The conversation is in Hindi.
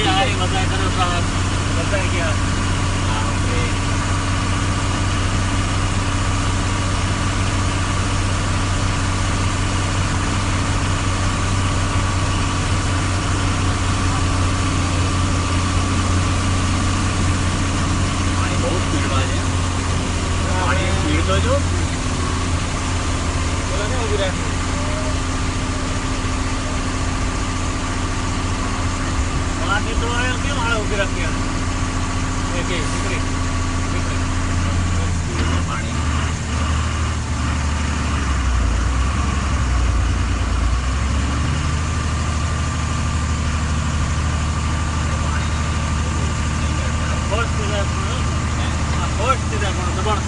यार मजा करो साहब मजा है क्या पानी बहुत स्पीड में है पानी स्पीड तो जो बोला नहीं होगी रहा पानी तो आया क्यों हाड़ा होके रख गया देखिए पानी फोर्स दबाण